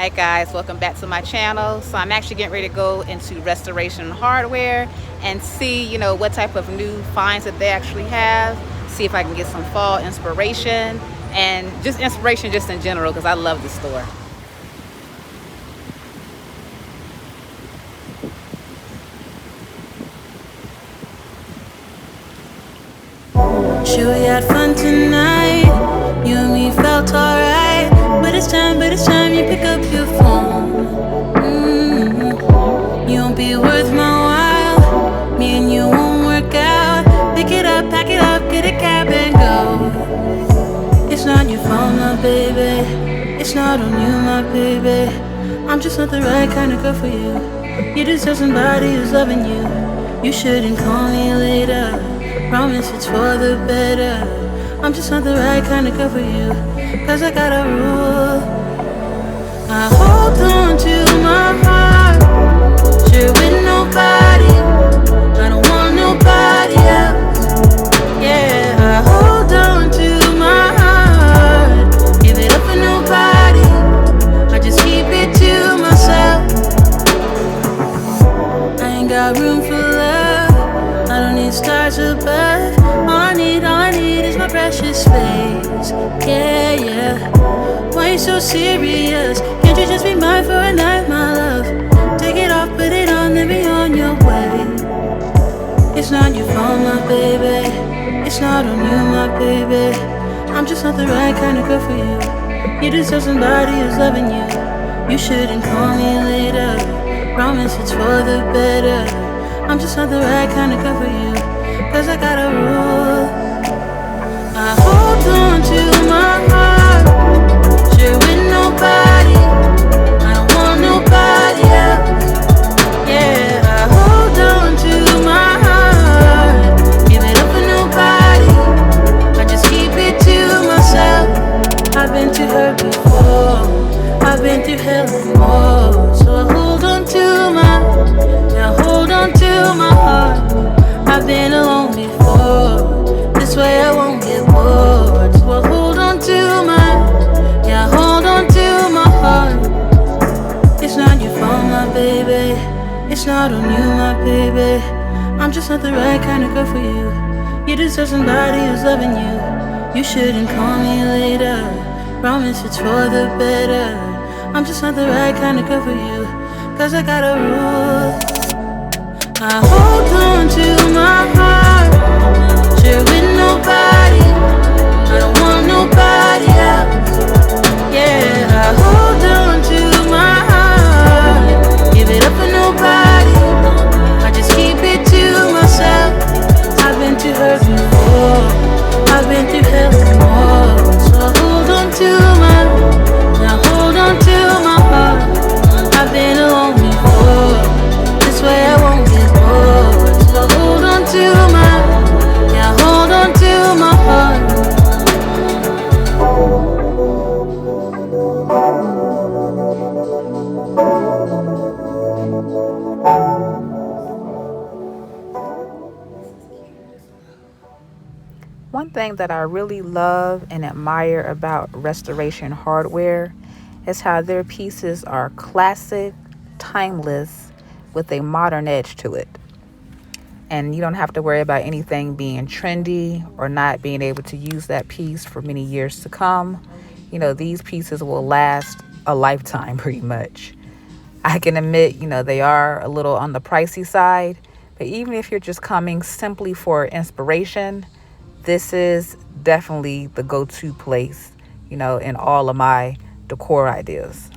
Alright guys, welcome back to my channel. So I'm actually getting ready to go into Restoration Hardware and see, what type of new finds that they actually have. See if I can get some fall inspiration and just inspiration just in general because I love the store. Sure we had fun tonight. You and me felt alright. But it's time you pick up your phone. You won't be worth my while. Me and you won't work out. Pick it up, pack it up, get a cab and go. It's not your fault, my baby. It's not on you, my baby. I'm just not the right kind of girl for you. You deserve somebody who's loving you. You shouldn't call me later. Promise it's for the better. I'm just not the right kind of girl for you. Cause I got a rule. I hold on to my heart. Share with nobody. I don't want nobody else. Yeah, I hold on to my heart. Give it up for nobody. I just keep it to myself. I ain't got room for love. I don't need stars above. All I need is my precious space. Yeah. Why you so serious? Can't you just be mine for a night, my love? Take it off, put it on, then be on your way. It's not your fault, my baby. It's not on you, my baby. I'm just not the right kind of girl for you. You deserve somebody who's loving you. You shouldn't call me later. Promise it's for the better. I'm just not the right kind of girl for you. Cause I got a rule. I hold on to my heart. Share with nobody. I don't want nobody else. Yeah, I hold on to my heart. Give it up for nobody. I just keep it to myself. I've been too hurt before. I've been through hell and more. So I hold on to hold on to my heart. I've been alone before. This way I won't get bored. So I hold on to hold on to my heart. It's not your fault, my baby. It's not on you, my baby. I'm just not the right kind of girl for you. You deserve somebody who's loving you. You shouldn't call me later. Promise it's for the better. I'm just not the right kind of girl for you. Cause I got a rule. I hold on to my heart. Share with nobody. I don't want nobody else. Yeah, I hold on to my heart. Give it up for nobody. I just keep it to myself. I've been too hurt before. I've been through hell and more. So I hold on to hold on to my heart. I've been alone before. This way I won't get bored. So I hold on to hold on to my heart. One thing that I really love and admire about Restoration Hardware is how their pieces are classic, timeless, with a modern edge to it. And you don't have to worry about anything being trendy or not being able to use that piece for many years to come. These pieces will last a lifetime pretty much. I can admit, they are a little on the pricey side, but even if you're just coming simply for inspiration, this is definitely the go-to place, in all of my decor ideas.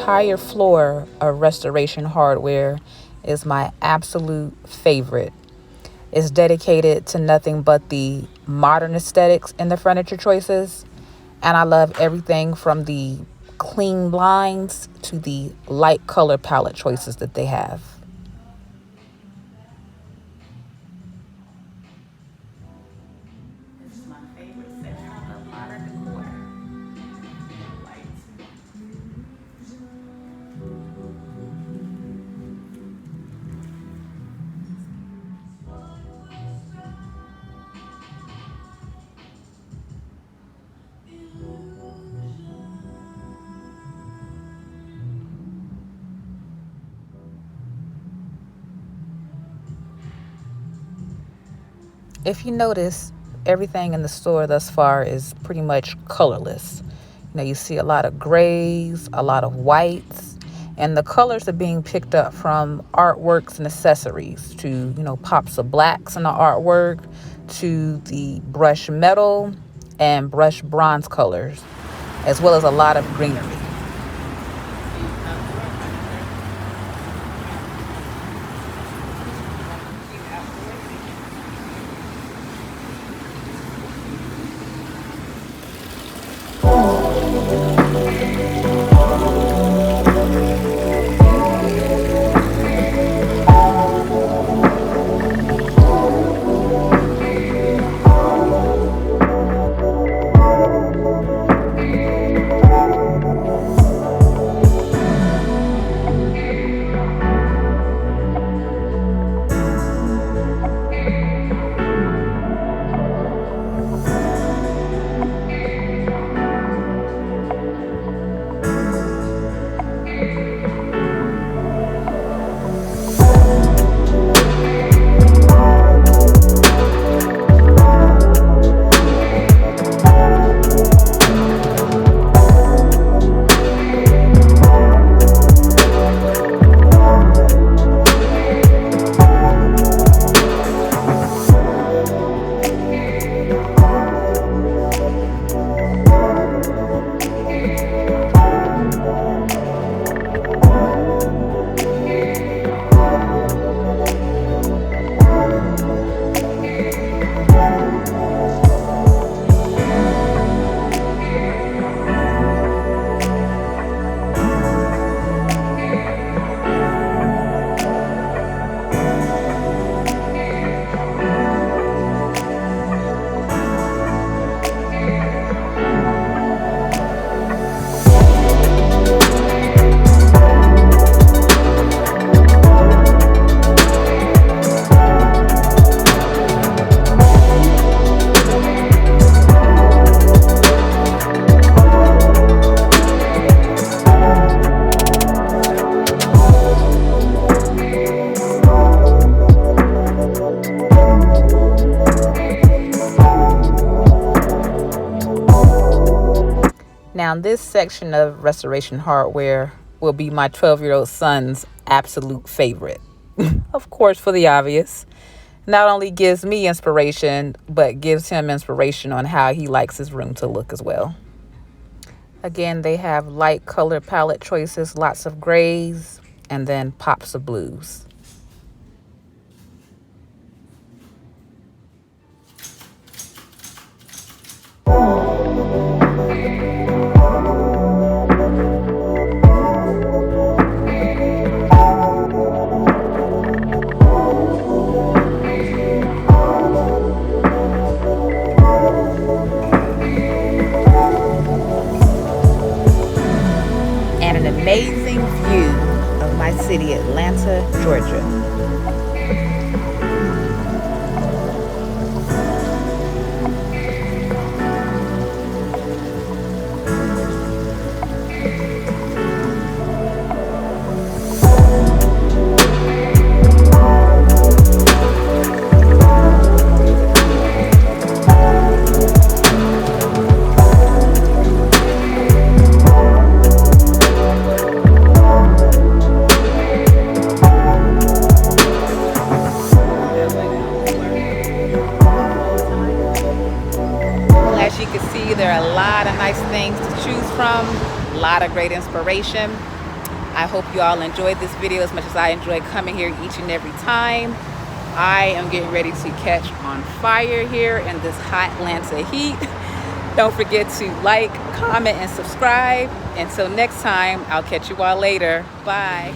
entire floor of Restoration Hardware is my absolute favorite. It's dedicated to nothing but the modern aesthetics in the furniture choices. And I love everything from the clean lines to the light color palette choices that they have. This is my favorite section of modern decor. If you notice, everything in the store thus far is pretty much colorless. You see a lot of grays, a lot of whites, and the colors are being picked up from artworks and accessories to, pops of blacks in the artwork, to the brush metal and brush bronze colors, as well as a lot of greenery. Now, this section of Restoration Hardware will be my 12-year-old son's absolute favorite. Of course, for the obvious. Not only gives me inspiration, but gives him inspiration on how he likes his room to look as well. Again, they have light color palette choices, lots of grays, and then pops of blues. Amazing view of my city, Atlanta, Georgia. As you can see, there are a lot of nice things to choose from, a lot of great inspiration. I hope you all enjoyed this video as much as I enjoy coming here each and every time. I am getting ready to catch on fire here in this hot Atlanta heat. Don't forget to like, comment, and subscribe. Until next time, I'll catch you all later. Bye.